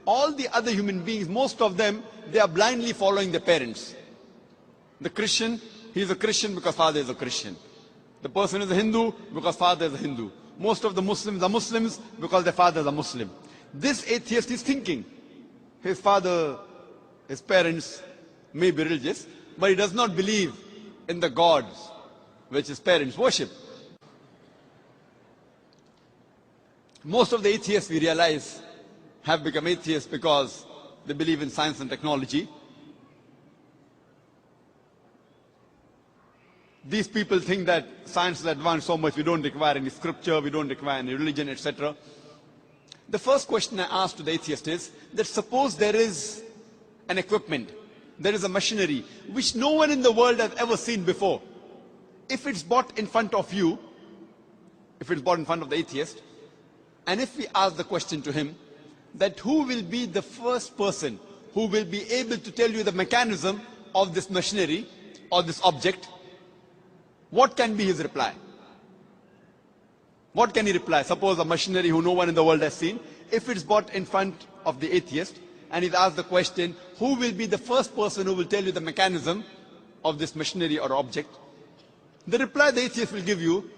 all the other human beings, most of them, they are blindly following their parents. The Christian, he is a Christian because father is a Christian. The person is a Hindu because father is a Hindu. Most of the Muslims are Muslims because their fathers are Muslim. This atheist is thinking, his father, his parents may be religious, but he does not believe in the gods which his parents worship. Most of the atheists, we realize, have become atheists because they believe in science and technology. These people think that science is advanced so much, we don't require any scripture, we don't require any religion, etc. The first question I ask to the atheist is that suppose there is an equipment, there is a machinery which no one in the world has ever seen before. If it's brought in front of you, if it's brought in front of the atheist, and if we ask the question to him, that who will be the first person who will be able to tell you the mechanism of this machinery or this object, what can be his reply? What can he reply? Suppose a machinery who no one in the world has seen, if it's brought in front of the atheist and he's asked the question, who will be the first person who will tell you the mechanism of this machinery or object? The reply the atheist will give you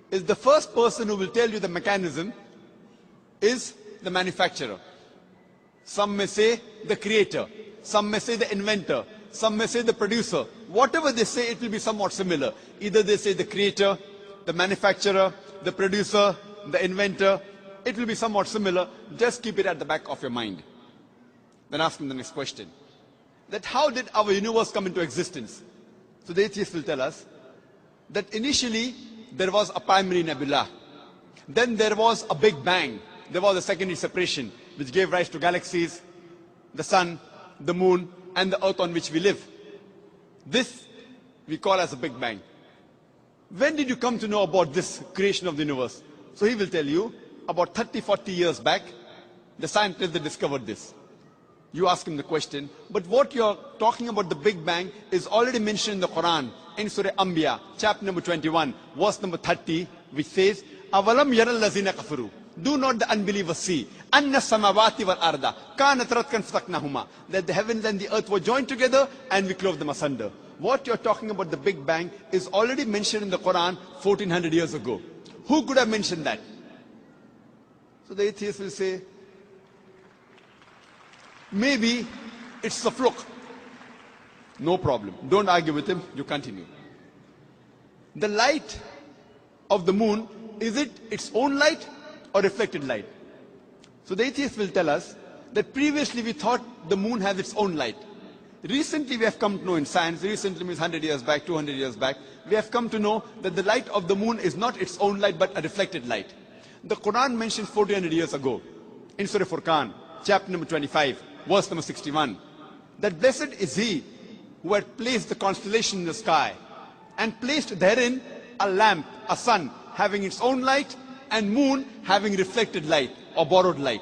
is the first person who will tell you the mechanism is the manufacturer. Some may say the creator, some may say the inventor, some may say the producer. Whatever they say, it will be somewhat similar. Either they say the creator, the manufacturer, the producer, the inventor. It will be somewhat similar. Just keep it at the back of your mind. Then ask him the next question. That how did our universe come into existence? So the atheist will tell us that initially there was a primary nebula. Then there was a big bang. There was a secondary separation which gave rise to galaxies, the sun, the moon, and the earth on which we live. This we call as a big bang. When did you come to know about this creation of the universe? So he will tell you, about 30, 40 years back, the scientists that discovered this. You ask him the question, but what you're talking about the Big Bang is already mentioned in the Quran, in Surah Anbiya, chapter number 21, verse number 30, which says, Avalam yaral lazina kafaru. Do not the unbelievers see anna samawati wal arda kanat ratkan fataknahuma, that the heavens and the earth were joined together and we clove them asunder. What you're talking about the Big Bang is already mentioned in the Quran 1400 years ago. Who could have mentioned that? So the atheist will say, maybe it's a fluke. No problem. Don't argue with him. You continue. The light of the moon, is it its own light or reflected light? So the atheist will tell us that previously we thought the moon has its own light. Recently we have come to know in science, recently means 100 years back, 200 years back, we have come to know that the light of the moon is not its own light but a reflected light. The Quran mentions 1400 years ago in Surah Furqan, chapter number 25, verse number 61, that blessed is he who had placed the constellation in the sky and placed therein a lamp, a sun having its own light and moon having reflected light or borrowed light.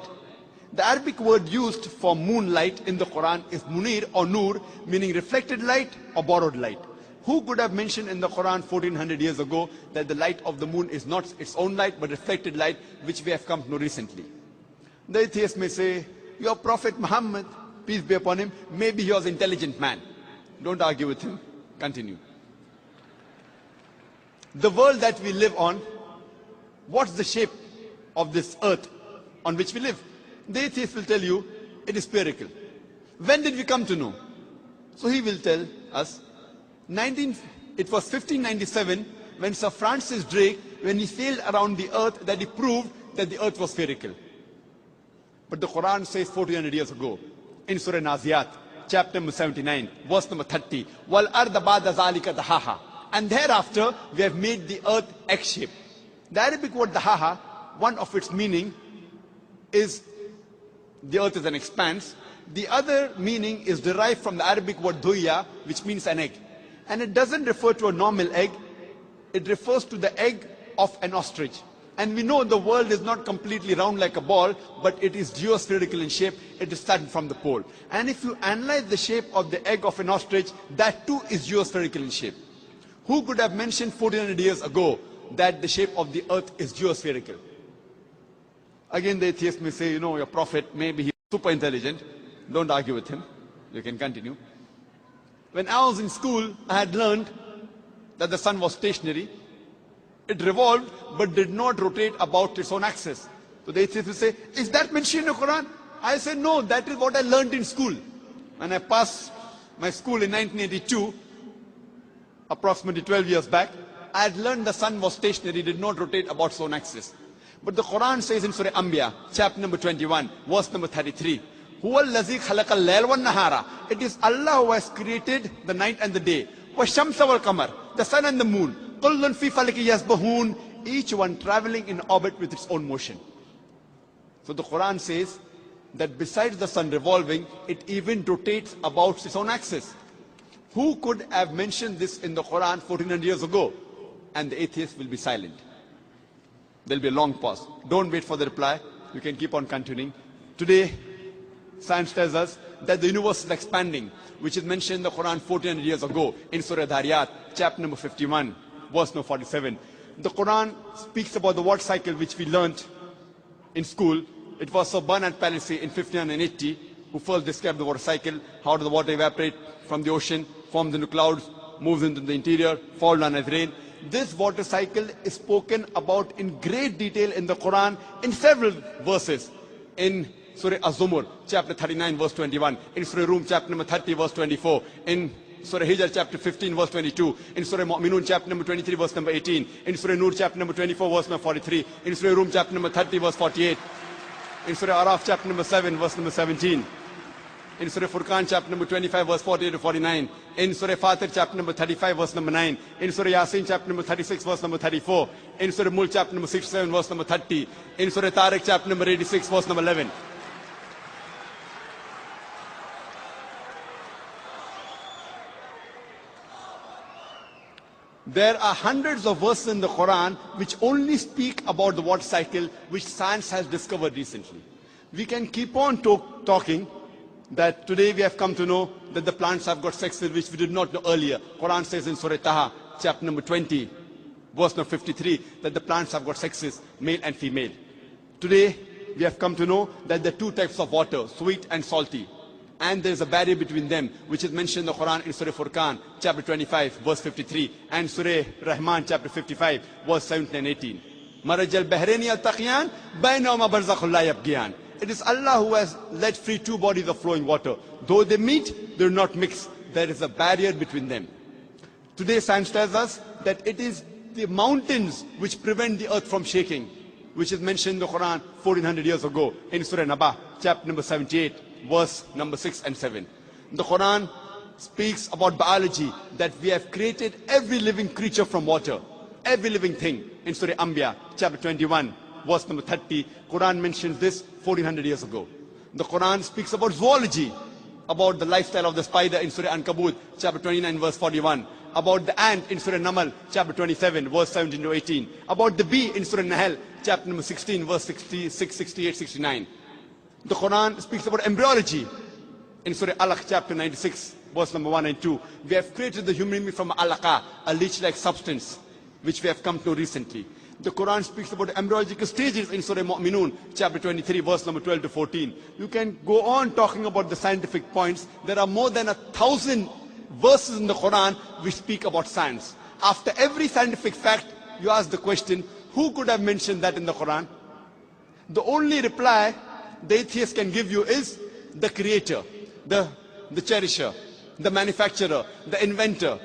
The Arabic word used for moonlight in the Quran is munir or nur, meaning reflected light or borrowed light. Who could have mentioned in the Quran 1400 years ago that the light of the moon is not its own light but reflected light, which we have come to know recently? The atheist may say, your Prophet Muhammad, peace be upon him, maybe he was an intelligent man. Don't argue with him. Continue. The world that we live on, what's the shape of this earth on which we live? The atheist will tell you, it is spherical. When did we come to know? So he will tell us, it was 1597 when Sir Francis Drake, when he sailed around the earth, that he proved that the earth was spherical. But the Quran says 1400 years ago, in Surah Naziyat, chapter number 79, verse number 30, Wal arda ba'da zalika dahaha. And thereafter, we have made the earth egg-shaped. The Arabic word dahaha, one of its meaning is the earth is an expanse. The other meaning is derived from the Arabic word duya, which means an egg. And it doesn't refer to a normal egg. It refers to the egg of an ostrich. And we know the world is not completely round like a ball, but it is geospherical in shape. It is starting from the pole. And if you analyze the shape of the egg of an ostrich, that too is geospherical in shape. Who could have mentioned 1400 years ago that the shape of the earth is geospherical? Again, the atheist may say, you know, your prophet, maybe he super intelligent. Don't argue with him. You can continue. When I was in school, I had learned that the sun was stationary. It revolved, but did not rotate about its own axis. So the atheists will say, is that mentioned in the Quran? I say, no, that is what I learned in school. When I passed my school in 1982, approximately 12 years back, I had learned the sun was stationary, did not rotate about its own axis. But the Quran says in Surah Anbiya, chapter number 21, verse number 33, Huwa allazi khalaqa al-layla wan-nahara. It is Allah who has created the night and the day. Wa-shamsa wal-qamar, the sun and the moon. Kullun fi falaki yasbahun, each one traveling in orbit with its own motion. So the Quran says that besides the sun revolving, it even rotates about its own axis. Who could have mentioned this in the Quran 1400 years ago? And the atheist will be silent. There will be a long pause. Don't wait for the reply. You can keep on continuing. Today, science tells us that the universe is expanding, which is mentioned in the Quran 1400 years ago in Surah Dhariyat, chapter number 51, verse number 47. The Quran speaks about the water cycle which we learnt in school. It was Sir Bernard Palissy in 1580 who first described the water cycle, how does the water evaporate from the ocean, forms into clouds, moves into the interior, falls down as rain. This water cycle is spoken about in great detail in the Quran in several verses. In Surah Az-Zumur, chapter 39, verse 21. In Surah Rum, chapter number 30, verse 24. In Surah Hijr, chapter 15, verse 22. In Surah Mu'minun, chapter number 23, verse number 18. In Surah Nur, chapter number 24, verse number 43. In Surah Rum, chapter number 30, verse 48. In Surah Araf, chapter number 7, verse number 17. In Surah Furqan, chapter number 25, verse 48 to 49. In Surah Fatir, chapter number 35, verse number 9. In Surah Yasin, chapter number 36, verse number 34. In Surah Mulk, chapter number 67, verse number 30. In Surah Tariq, chapter number 86, verse number 11. There are hundreds of verses in the Quran which only speak about the water cycle, which science has discovered recently. We can keep on talking that today we have come to know that the plants have got sexes which we did not know earlier. Quran says in Surah Taha, chapter number 20, verse number 53, that the plants have got sexes, male and female. Today we have come to know that there are two types of water, sweet and salty. And there is a barrier between them, which is mentioned in the Quran in Surah Furqan, chapter 25, verse 53, and Surah Rahman, chapter 55, verse 17 and 18. Marajal Bahraini al-Taqiyan, Bainahuma barzakhun la yabghiyan. It is Allah who has let free two bodies of flowing water. Though they meet, they do not mix. There is a barrier between them. Today science tells us that it is the mountains which prevent the earth from shaking, which is mentioned in the Quran 1400 years ago in Surah Naba, chapter number 78, verse number 6 and 7. The Quran speaks about biology, that we have created every living creature from water, every living thing. In Surah Anbiya, chapter 21, verse number 30, Quran mentions this 1400 years ago. The Quran speaks about zoology, about the lifestyle of the spider in Surah Ankabut, chapter 29, verse 41. About the ant in Surah Namal, chapter 27, verse 17 to 18. About the bee in Surah Nahl, chapter number 16, verse 66, 68, 69. The Quran speaks about embryology in Surah Alaq, chapter 96, verse number 1 and 2. We have created the human being from alaqa, a leech-like substance, which we have come to know recently. The Quran speaks about embryological stages in Surah Mu'minun, chapter 23, verse number 12 to 14. You can go on talking about the scientific points. There are more than 1,000 verses in the Quran which speak about science. After every scientific fact, you ask the question, who could have mentioned that in the Quran? The only reply the atheist can give you is the creator, the cherisher, the manufacturer, the inventor,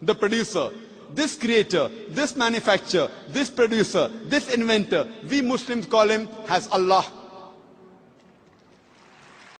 the producer. This creator, this manufacturer, this producer, this inventor, we Muslims call him as Allah.